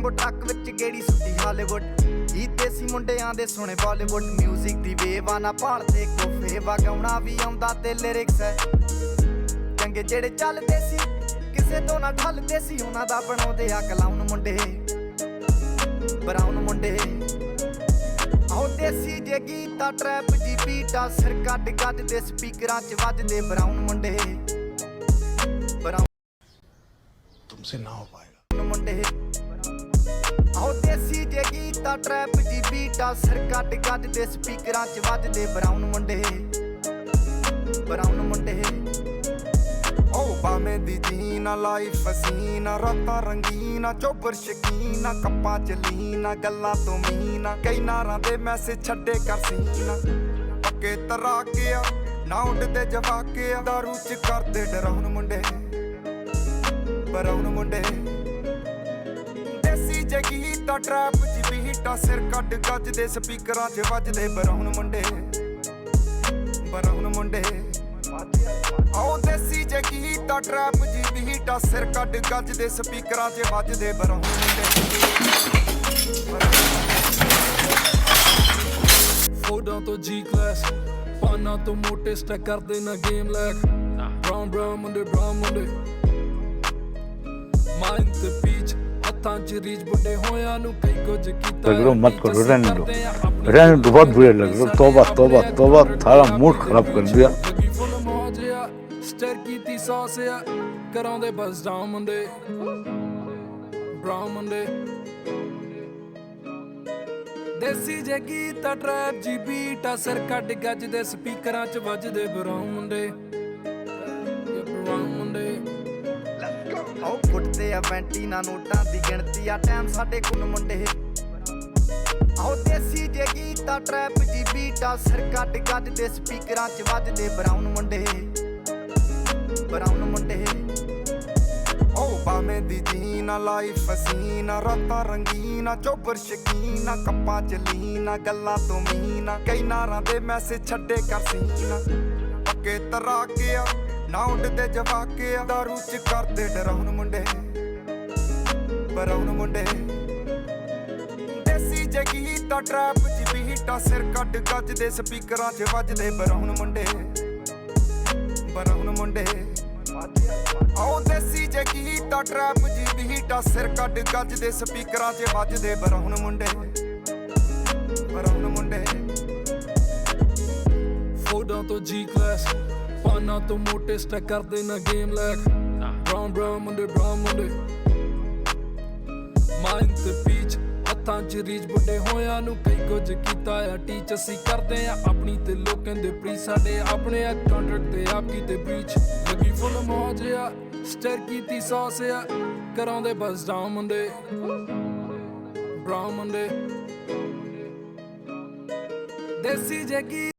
tempo truck ਵਿੱਚ ਗੇੜੀ ਸੁੱਟੀ Hollywood ਜੀ ਦੇਸੀ ਮੁੰਡਿਆਂ ਦੇ ਸੁਣੇ ਬਾਲੀਵੁੱਡ ਮਿਊਜ਼ਿਕ ਦੀ ਵੇਵ ਆ ਨਾ ਭਾਲਦੇ ਕੋਫੇ ਵਗਾਉਣਾ ਵੀ ਆਉਂਦਾ ਤੇ ਲਿਰਿਕਸ ਹੈ ਚੰਗੇ ਜਿਹੜੇ ਚੱਲਦੇ ਸੀ ਕਿਸੇ ਤੋਂ ਨਾ ਢਲਦੇ ਸੀ ਉਹਨਾਂ ਦਾ ਬਣਾਉਂਦੇ ਆ ਕਲਾਉਨ ਮੁੰਡੇ ਬਰਾਊਨ ਮੁੰਡੇ ਆਹ ਦੇਸੀ ਜੇ ਗੀਤਾ ਟਰੈਪ ਜੀ ਬੀਟਾ ਸਿਰ ਕੱਢ ਗੱਜਦੇ ਸਪੀਕਰਾਂ 'ਚ ਵੱਜਦੇ ਬਰਾਊਨ ਮੁੰਡੇ ਬਰਾਊਨ तुमसे ना हो पाएगा ਮੁੰਡੇ ਆਹ ਦੇਸੀ ਜੇ ਗੀਤਾ ਟਰੈਪ ਜੀ ਬੀਟਾ ਸਿਰ ਕੱਢ ਗੱਜਦੇ ਸਪੀਕਰਾਂ 'ਚ ਵੱਜਦੇ ਬਰਾਊਨ ਮੁੰਡੇ ਬਰਾਊਨ ਮੁੰਡੇ ਉਹ ਬਾਵੇਂ ਦੀ ਜੀਨਾ ਲਾਈਫ ਹਸੀਨਾ ਰਾਤਾਂ ਰੰਗੀਨਾ ਚੋਬਰ ਸ਼ਕੀਨਾ ਕੱਪਾਂ ਚ ਲੀਨਾ ਗੱਲਾਂ ਤੋਂ ਮੀਨਾ ਕਈ ਨਾਰਾਂ ਦੇ ਮੈਸੇਜ ਛੱਡੇ ਕਰ ਸੀਨਾ ਪੱਕੇ ਤਰਾ ਕੇ ਆ ਨਾ ਉੱਡਦੇ ਜਵਾਕੇ ਆ ਦਾਰੂ ਚ ਕਰਦੇ ਡਰਾਉਣ ਮੁੰਡੇ ਬਰਾਉਣ ਮੁੰਡੇ ਦੇਸੀ ਜਗੀਤਾ ਟਰੈਪ ਚ ਬੀਟਾ ਸਿਰ ਕੱਢ ਗੱਜਦੇ ਸਪੀਕਰਾਂ 'ਚ ਵੱਜਦੇ ਬਰਾਉਣ ਮੁੰਡੇ ਬਰਾਉਣ ਮੁੰਡੇ ਆਓ ਦੇਸੀ ਜੇ ਗੀਤਾ ਟਰੈਪ ਜੀ ਬੀਟਾ ਸਿਰ ਕੱਢ ਗੱਜਦੇ ਸਪੀਕਰਾਂ 'ਚ ਵੱਜਦੇ ਬਰਾਉਨ ਫੋਟੋਆਂ ਤੋਂ ਜੀ ਕਲਾਸ ਪਾਨਾ ਤੋਂ ਮੋਟੇ ਸਟੈਕ ਕਰਦੇ ਨਾ ਗੇਮ ਲੈਕ ਬਰਾਊਨ ਮੁੰਡੇ ਮਾਈਂਡ ਤੇ ਪੀਚ ਹੱਥਾਂ 'ਚ ਰੀਚ ਬੁੱਢੇ ਹੋਇਆਂ ਨੂੰ ਕਈ ਕੁਝ ਕੀਤਾ लग लो मत करो रहने दो बहुत बुरे लग रहे हो तौबा तौबा तौबा थारा मूड खराब कर दिया ਸਟਰ ਕੀਤੀ ਸੌਸ ਆ ਕਰਾਉਂਦੇ ਬਸ ਡਾਊਨ ਮੁੰਡੇ ਬਰਾਊਨ ਮੁੰਡੇ ਦੇਸੀ ਜੇ ਗੀਤਾ ਟਰੈਪ ਜੀ ਬੀਟਾ ਸਿਰ ਕੱਢ ਗੱਜਦੇ ਸਪੀਕਰਾਂ 'ਚ ਵੱਜਦੇ ਬਰਾਊਨ ਮੁੰਡੇ ਬਰਾਊਨ ਮੁੰਡੇ ਆਹ ਫੁੱਟਦੇ ਆ ਵੈਂਟੀਨਾ ਨੋਟਾਂ ਦੀ ਗਿਣਤੀ ਆ ਟਾਈਮ ਸਾਡੇ ਕੋਲ ਮੁੰਡੇ ਆਹ ਦੇਸੀ ਜੇ ਗੀਤਾ ਟਰੈਪ ਜੀ ਬੀਟਾ ਸਿਰ ਕੱਢ ਗੱਜਦੇ ਸਪੀਕਰਾਂ 'ਚ ਵੱਜਦੇ ਬਰਾਊਨ ਮੁੰਡੇ ਬਰਾਊਨ ਮੁੰਡੇ ਉਹ ਬਾਵੇਂ ਦੀ ਜੀਨਾ ਲਾਈਫ ਹਸੀਨਾ ਰਾਤਾਂ ਰੰਗੀਨਾ ਚੋਬਰ ਸ਼ਕੀਨਾ ਕੱਪਾਂ ਚ ਲੀਨਾ ਗੱਲਾਂ ਤੋਂ ਮੀਨਾ ਕਈ ਨਾਰਾਂ ਦੇ ਮੈਸੇਜ ਛੱਡੇ ਕਰ ਸੀਨਾ ਪੱਕੇ ਤਰਾ ਕੇ ਆ ਨਾ ਉੱਡਦੇ ਜਵਾਕੇ ਆ ਦਾਰੂ ਚ ਕਰਦੇ ਡਰਾਉਣ ਮੁੰਡੇ ਬਰਾਉਨ ਮੁੰਡੇ ਦੇਸੀ ਜਗੀਤਾ ਟਰੈਪ ਜੀ ਬੀਟਾ ਸਿਰ ਕੱਢ ਗੱਜਦੇ ਸਪੀਕਰਾਂ 'ਚ ਵੱਜਦੇ ਬਰਾਉਨ ਮੁੰਡੇ ਬਰਾਉਨ ਮੁੰਡੇ ਆਓ ਦੇਸੀ ਜੇ ਗੀਤਾ ਟਰੈਪ ਜੀ ਬੀਟਾ ਸਿਰ ਕੱਢ ਗੱਜਦੇ ਸਪੀਕਰਾਂ 'ਚ ਵੱਜਦੇ ਬਰਾਉਨ ਮੁੰਡੇ ਬਰਾਉਨ ਮੁੰਡੇ ਫੋਟੋਆਂ ਤੋਂ ਜੀ ਕਲਾਸ ਪਾਨਾ ਤੋਂ ਮੋਟੇ ਸਟੈਕ ਕਰਦੇ ਨਾ ਗੇਮ ਲੈਕ ਬਰਾਊਨ ਮੁੰਡੇ ਮਾਈਂਡ ਤੇ ਪੀਚ ਹੱਥਾਂ 'ਚ ਰੀਚ ਬੁੱਢੇ ਹੋਇਆਂ ਨੂੰ ਕਈ ਕੁਝ ਕੀਤਾ ਆ ਟੀਚ ਅਸੀਂ ਕਰਦੇ ਆ ਆਪਣੀ ਤੇ ਲੋਕਾਂ ਦੇ ਪ੍ਰੀ ਸਾਡੇ ਆਪਣੇ ਆ ਕੰਟਰੈਕਟ ਤੇ ਆਪ ਕੀਤੇ ਬ੍ਰੀਚ ਲੱਗੀ ਫੁੱਲ ਮੌਜ ਆ ਸਟਰ ਕੀਤੀ ਸੌਸ ਆ ਕਰਾਉਂਦੇ ਬਸ ਡਾਊਨ ਮੁੰਡੇ ਬਰਾਊਨ ਮੁੰਡੇ ਦੇਸੀ ਜਗੀ